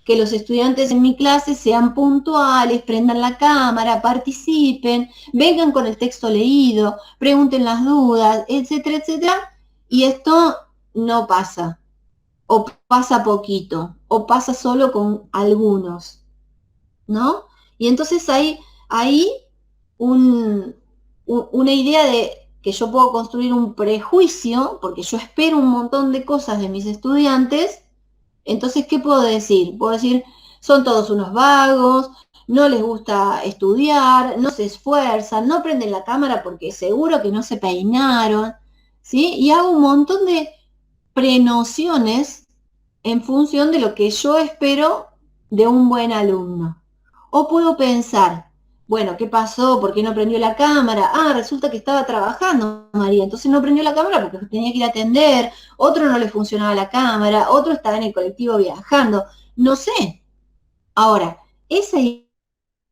que los estudiantes en mi clase sean puntuales, prendan la cámara, participen, vengan con el texto leído, pregunten las dudas, etcétera, etcétera. Y esto no pasa, o pasa poquito, o pasa solo con algunos, ¿no? Y entonces hay una idea de que yo puedo construir un prejuicio, porque yo espero un montón de cosas de mis estudiantes. Entonces, ¿qué puedo decir? Puedo decir, son todos unos vagos, no les gusta estudiar, no se esfuerzan, no prenden la cámara porque seguro que no se peinaron, ¿sí? Y hago un montón de prenociones en función de lo que yo espero de un buen alumno. O puedo pensar, bueno, ¿qué pasó? ¿Por qué no prendió la cámara? Ah, resulta que estaba trabajando María, entonces no prendió la cámara porque tenía que ir a atender, otro no le funcionaba la cámara, otro estaba en el colectivo viajando, no sé. Ahora, esa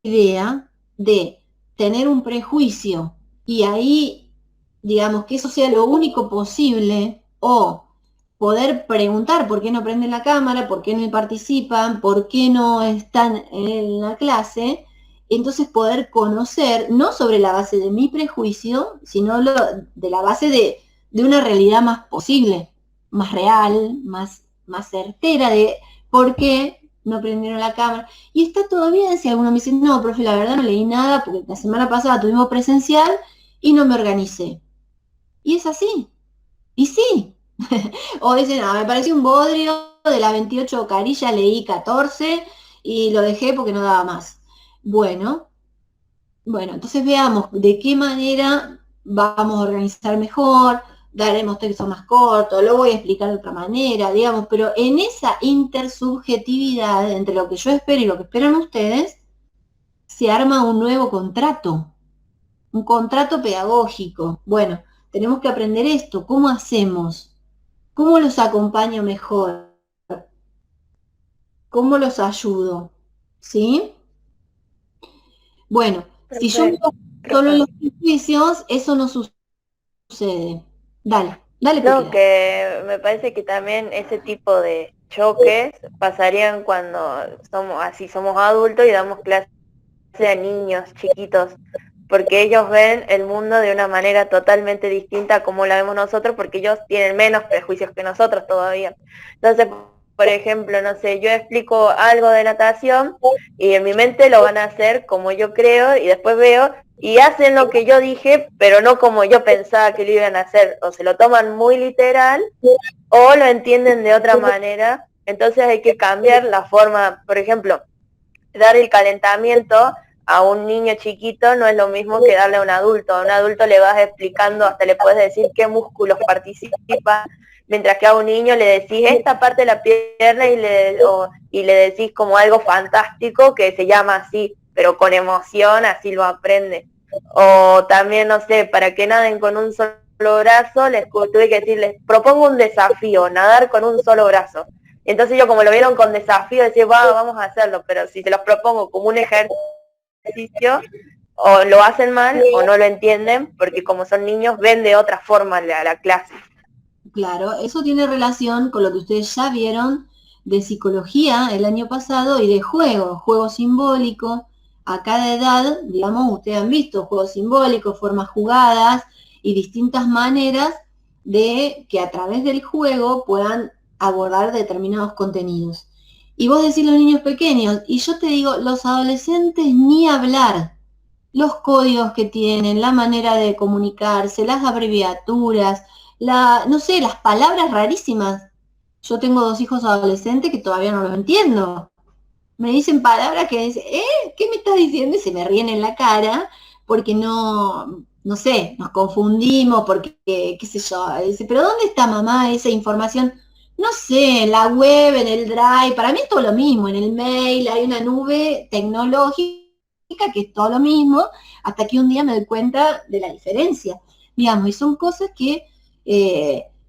idea de tener un prejuicio y ahí, digamos, que eso sea lo único posible, o poder preguntar por qué no prenden la cámara, por qué no participan, por qué no están en la clase, entonces poder conocer, no sobre la base de mi prejuicio, sino de la base de una realidad más posible, más real, más certera de por qué no prendieron la cámara. Y está todo bien si alguno me dice, no, profe, la verdad no leí nada porque la semana pasada tuvimos presencial y no me organicé. Y es así. Y sí. O dicen, no, me pareció un bodrio, de las 28 carillas leí 14 y lo dejé porque no daba más. Bueno, entonces veamos de qué manera vamos a organizar mejor, daremos textos más cortos, lo voy a explicar de otra manera, digamos, pero en esa intersubjetividad entre lo que yo espero y lo que esperan ustedes, se arma un nuevo contrato, un contrato pedagógico. Bueno, tenemos que aprender esto, ¿cómo hacemos? ¿Cómo los acompaño mejor? ¿Cómo los ayudo? ¿Sí? Bueno, si yo me baso solo en los prejuicios, eso no sucede. Dale, No, Pequeda. que me parece que también ese tipo de choques pasarían cuando somos adultos y damos clases a niños chiquitos, porque ellos ven el mundo de una manera totalmente distinta a como la vemos nosotros, porque ellos tienen menos prejuicios que nosotros todavía. Entonces, por ejemplo, no sé, yo explico algo de natación y en mi mente lo van a hacer como yo creo y después veo y hacen lo que yo dije, pero no como yo pensaba que lo iban a hacer, o se lo toman muy literal o lo entienden de otra manera. Entonces hay que cambiar la forma, por ejemplo, dar el calentamiento a un niño chiquito no es lo mismo que darle a un adulto. A un adulto le vas explicando, hasta le puedes decir qué músculos participan, mientras que a un niño le decís esta parte de la pierna y le decís como algo fantástico que se llama así, pero con emoción, así lo aprende. O también, no sé, para que naden con un solo brazo, tuve que decirles, propongo un desafío, nadar con un solo brazo. Entonces yo, como lo vieron con desafío, decía, vamos a hacerlo, pero si se los propongo como un ejercicio, o lo hacen mal o no lo entienden, porque como son niños, ven de otra forma la clase. Claro, eso tiene relación con lo que ustedes ya vieron de psicología el año pasado y de juego simbólico. A cada edad, digamos, ustedes han visto juegos simbólicos, formas jugadas y distintas maneras de que a través del juego puedan abordar determinados contenidos. Y vos decís los niños pequeños, y yo te digo, los adolescentes ni hablar. Los códigos que tienen, la manera de comunicarse, las abreviaturas, no sé, las palabras rarísimas. Yo tengo 2 hijos adolescentes que todavía no los entiendo. Me dicen palabras que dicen, ¿qué me estás diciendo? Y se me ríen en la cara porque no sé, nos confundimos, porque, qué sé yo. Dice, ¿pero dónde está mamá esa información? No sé, en la web, en el drive, para mí es todo lo mismo, en el mail hay una nube tecnológica que es todo lo mismo, hasta que un día me doy cuenta de la diferencia, digamos, y son cosas que,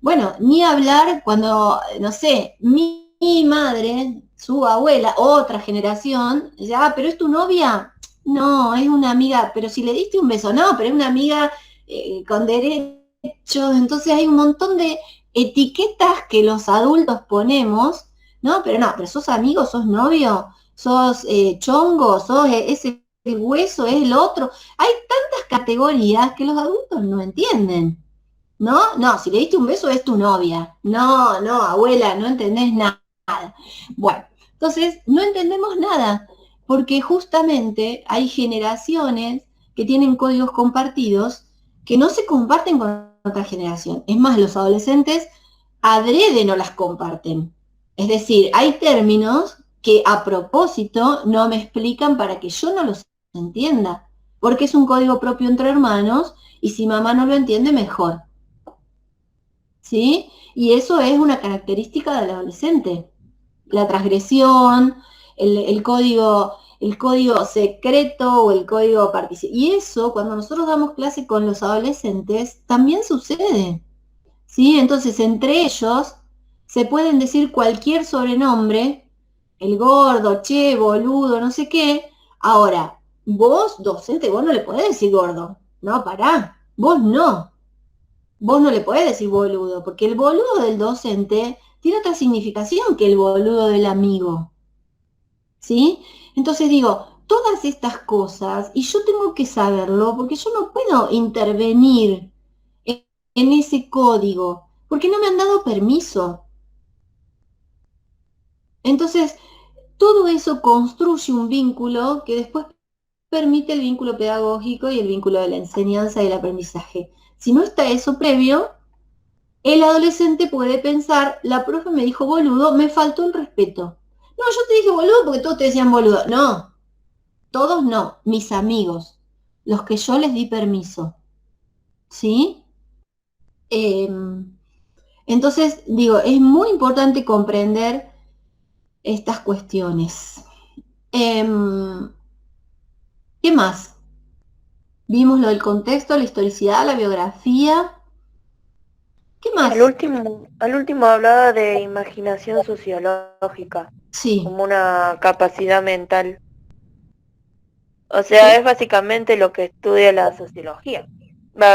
bueno, ni hablar cuando, no sé, mi madre, su abuela, otra generación, ya, pero es tu novia, no, es una amiga, pero si le diste un beso, no, pero es una amiga con derechos, entonces hay un montón de etiquetas que los adultos ponemos, ¿no? Pero sos amigo, sos novio, sos chongo, sos ese el hueso, es el otro. Hay tantas categorías que los adultos no entienden. ¿No? No, si le diste un beso es tu novia. No, abuela, no entendés nada. Bueno, entonces no entendemos nada, porque justamente hay generaciones que tienen códigos compartidos que no se comparten con otra generación. Es más, los adolescentes adrede no las comparten. Es decir, hay términos que a propósito no me explican para que yo no los entienda, porque es un código propio entre hermanos y si mamá no lo entiende, mejor. ¿Sí? Y eso es una característica del adolescente. La transgresión, el código secreto o el código participativo. Y eso, cuando nosotros damos clase con los adolescentes, también sucede. ¿Sí? Entonces, entre ellos se pueden decir cualquier sobrenombre, el gordo, che, boludo, no sé qué. Ahora, vos, docente, vos no le podés decir gordo. No, pará, vos no. Vos no le podés decir boludo, porque el boludo del docente tiene otra significación que el boludo del amigo. ¿Sí? Entonces digo, todas estas cosas, y yo tengo que saberlo, porque yo no puedo intervenir en ese código? Porque no me han dado permiso. Entonces, todo eso construye un vínculo que después permite el vínculo pedagógico y el vínculo de la enseñanza y el aprendizaje. Si no está eso previo, el adolescente puede pensar, la profe me dijo boludo, me faltó el respeto. No, yo te dije boludo porque todos te decían boludo. No, todos no, mis amigos, los que yo les di permiso. ¿Sí? Entonces, digo, es muy importante comprender estas cuestiones. ¿Qué más? Vimos lo del contexto, la historicidad, la biografía. ¿Qué más? Al último hablaba de imaginación sociológica, Sí. como una capacidad mental. O sea, es básicamente lo que estudia la sociología.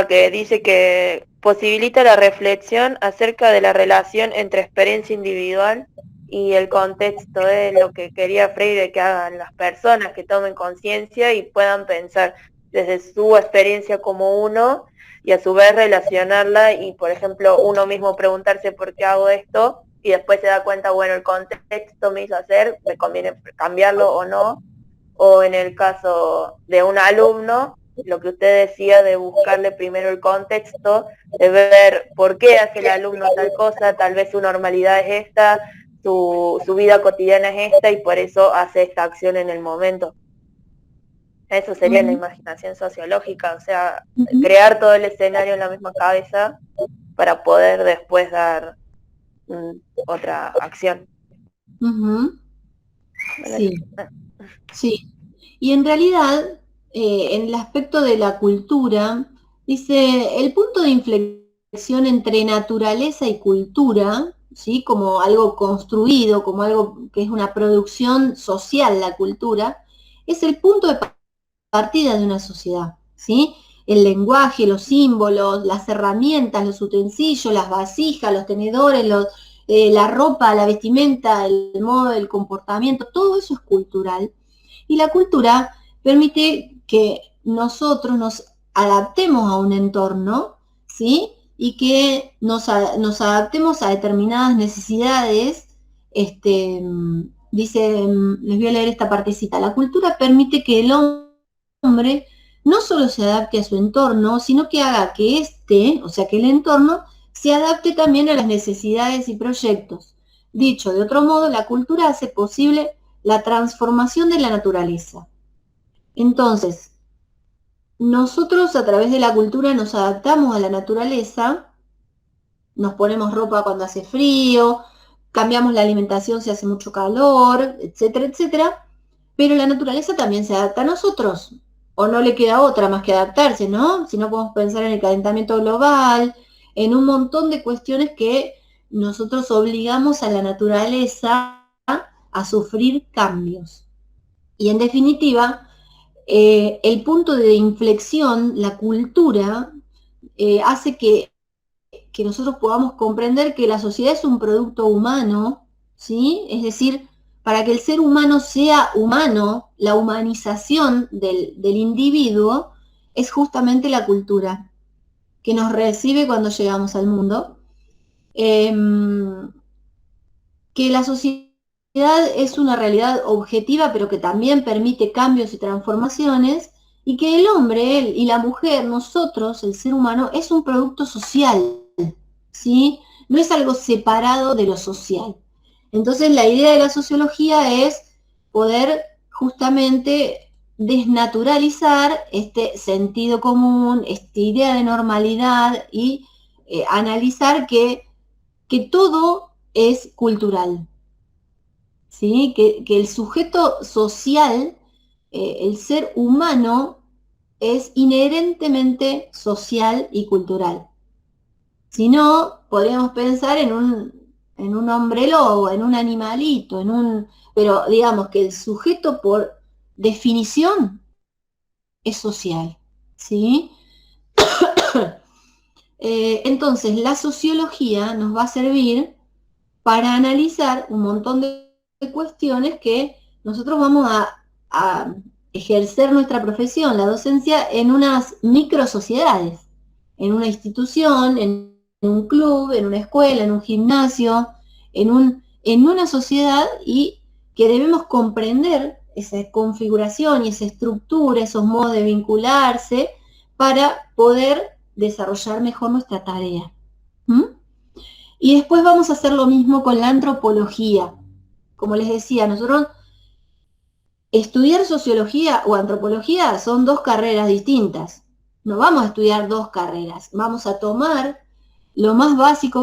Que dice que posibilita la reflexión acerca de la relación entre experiencia individual y el contexto. Es lo que quería Freire que hagan las personas, que tomen conciencia y puedan pensar desde su experiencia como uno y a su vez relacionarla y, por ejemplo, uno mismo preguntarse por qué hago esto y después se da cuenta, bueno, el contexto me hizo hacer, me conviene cambiarlo o no. O en el caso de un alumno, lo que usted decía de buscarle primero el contexto, de ver por qué hace el alumno tal cosa, tal vez su normalidad es esta, su vida cotidiana es esta y por eso hace esta acción en el momento. Eso sería la imaginación sociológica, o sea, crear todo el escenario en la misma cabeza para poder después dar otra acción. Sí, sí. Y en realidad, en el aspecto de la cultura, dice, el punto de inflexión entre naturaleza y cultura, ¿sí? Como algo construido, como algo que es una producción social, la cultura, es el punto de partida de una sociedad, ¿sí? El lenguaje, los símbolos, las herramientas, los utensilios, las vasijas, los tenedores, la ropa, la vestimenta, el modo, el comportamiento, todo eso es cultural. Y la cultura permite que nosotros nos adaptemos a un entorno, ¿sí? Y que nos adaptemos a determinadas necesidades. Dice, les voy a leer esta partecita. La cultura permite que el hombre no solo se adapte a su entorno, sino que haga que o sea, que el entorno se adapte también a las necesidades y proyectos. Dicho de otro modo, la cultura hace posible la transformación de la naturaleza. Entonces, nosotros a través de la cultura nos adaptamos a la naturaleza, nos ponemos ropa cuando hace frío, cambiamos la alimentación si hace mucho calor, etcétera, etcétera, pero la naturaleza también se adapta a nosotros, o no le queda otra más que adaptarse, ¿no? Si no podemos pensar en el calentamiento global, en un montón de cuestiones que nosotros obligamos a la naturaleza a sufrir cambios. Y en definitiva, el punto de inflexión, la cultura, hace que nosotros podamos comprender que la sociedad es un producto humano, ¿sí? Es decir, para que el ser humano sea humano, la humanización del individuo es justamente la cultura que nos recibe cuando llegamos al mundo. Que la sociedad es una realidad objetiva, pero que también permite cambios y transformaciones, y que el hombre, él y la mujer, nosotros, el ser humano, es un producto social, ¿sí? No es algo separado de lo social. Entonces la idea de la sociología es poder justamente desnaturalizar este sentido común, esta idea de normalidad y analizar que todo es cultural, ¿sí? Que el sujeto social, el ser humano, es inherentemente social y cultural. Si no, podríamos pensar en un hombre lobo, en un animalito, pero digamos que el sujeto por definición es social, ¿sí? Entonces, la sociología nos va a servir para analizar un montón de cuestiones que nosotros vamos a ejercer nuestra profesión, la docencia, en unas micro sociedades. en una institución, en un club, en una escuela, en un gimnasio, en una sociedad, y que debemos comprender esa configuración y esa estructura, esos modos de vincularse para poder desarrollar mejor nuestra tarea. ¿Mm? Y después vamos a hacer lo mismo con la antropología. Como les decía, nosotros estudiar sociología o antropología son dos carreras distintas. No vamos a estudiar dos carreras, vamos a tomar lo más básico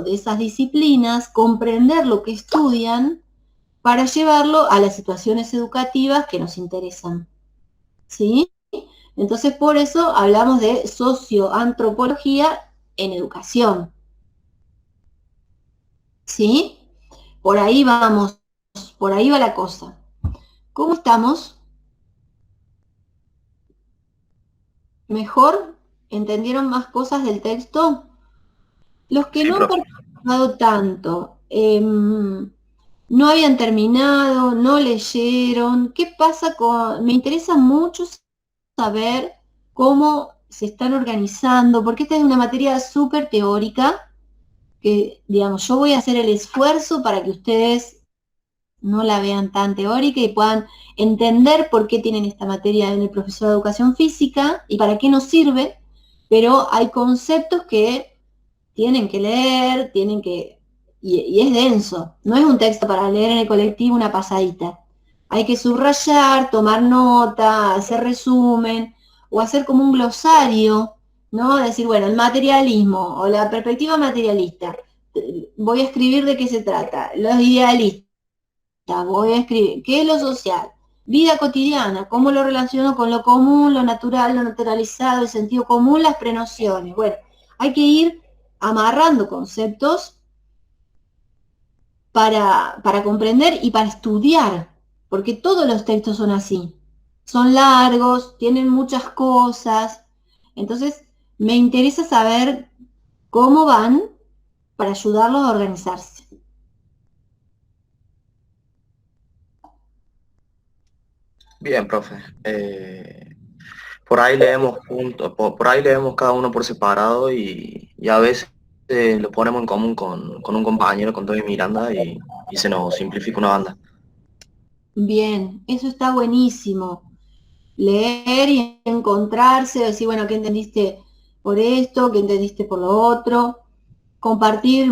de esas disciplinas, comprender lo que estudian para llevarlo a las situaciones educativas que nos interesan. ¿Sí? Entonces, por eso hablamos de socioantropología en educación. ¿Sí? Por ahí vamos, por ahí va la cosa. ¿Cómo estamos? ¿Mejor? ¿Entendieron más cosas del texto? Los que Sí, no han profe. participado tanto, no habían terminado, no leyeron, ¿qué pasa con...? Me interesa mucho saber cómo se están organizando, porque esta es una materia súper teórica, que, digamos, yo voy a hacer el esfuerzo para que ustedes no la vean tan teórica y puedan entender por qué tienen esta materia en el profesor de educación física y para qué nos sirve, pero hay conceptos que tienen que leer, y es denso, no es un texto para leer en el colectivo una pasadita. Hay que subrayar, tomar nota, hacer resumen, o hacer como un glosario, ¿no? Decir, bueno, el materialismo o la perspectiva materialista, voy a escribir de qué se trata, los idealistas, voy a escribir, ¿qué es lo social? Vida cotidiana, cómo lo relaciono con lo común, lo natural, lo naturalizado, el sentido común, las prenociones. Bueno, hay que ir amarrando conceptos para comprender y para estudiar, porque todos los textos son así. Son largos, tienen muchas cosas. Entonces, me interesa saber cómo van para ayudarlos a organizarse. Bien, profe. Por ahí leemos juntos, por ahí leemos cada uno por separado y a veces lo ponemos en común con un compañero, con Tommy Miranda, y se nos simplifica una banda. Bien, eso está buenísimo. Leer y encontrarse, decir, bueno, ¿qué entendiste por esto? ¿Qué entendiste por lo otro? Compartir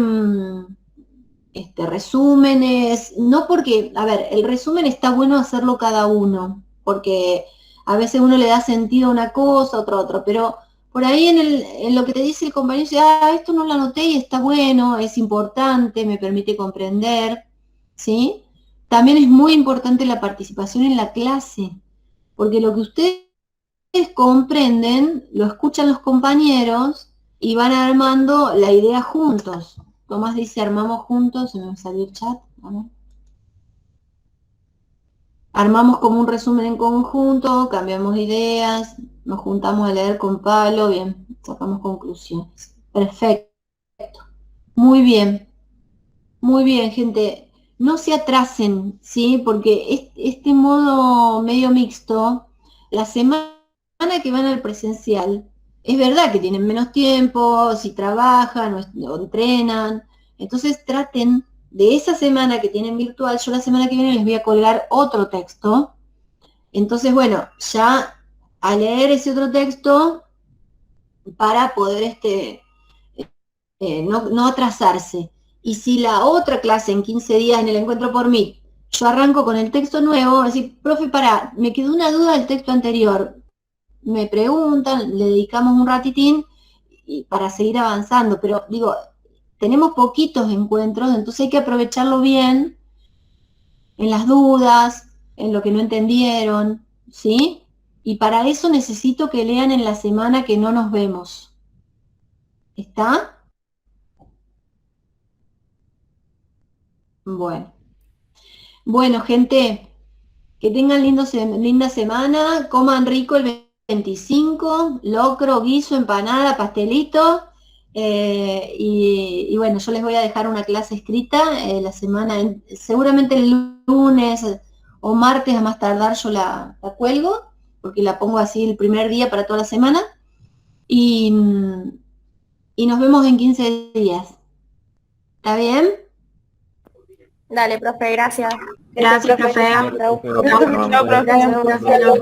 resúmenes, no porque, a ver, el resumen está bueno hacerlo cada uno, porque a veces uno le da sentido a una cosa, otra, pero por ahí en lo que te dice el compañero, dice, esto no lo anoté y está bueno, es importante, me permite comprender, ¿sí? También es muy importante la participación en la clase, porque lo que ustedes comprenden, lo escuchan los compañeros y van armando la idea juntos. Tomás dice, armamos juntos, se me salió el chat, ¿no? Armamos como un resumen en conjunto, cambiamos ideas, nos juntamos a leer con Pablo, bien, sacamos conclusiones. Perfecto. Muy bien, gente. No se atrasen, ¿sí? Porque este modo medio mixto, la semana que van al presencial, es verdad que tienen menos tiempo, si trabajan o entrenan, entonces traten de esa semana que tienen virtual, yo la semana que viene les voy a colgar otro texto, entonces bueno, ya a leer ese otro texto para poder no atrasarse. Y si la otra clase en 15 días en el encuentro por mí, yo arranco con el texto nuevo, decir, profe, me quedó una duda del texto anterior, me preguntan, le dedicamos un ratitín y para seguir avanzando, pero digo, tenemos poquitos encuentros, entonces hay que aprovecharlo bien en las dudas, en lo que no entendieron, ¿sí? Y para eso necesito que lean en la semana que no nos vemos. ¿Está? Bueno. Bueno, gente, que tengan linda semana, coman rico el 25, locro, guiso, empanada, pastelito, y bueno, yo les voy a dejar una clase escrita la semana, seguramente el lunes o martes a más tardar yo la cuelgo, porque la pongo así el primer día para toda la semana, y, y nos vemos en 15 días. ¿Está bien? Dale, profe, gracias. Gracias, profe. Chau. Nos vemos. Chao, profe. Gracias.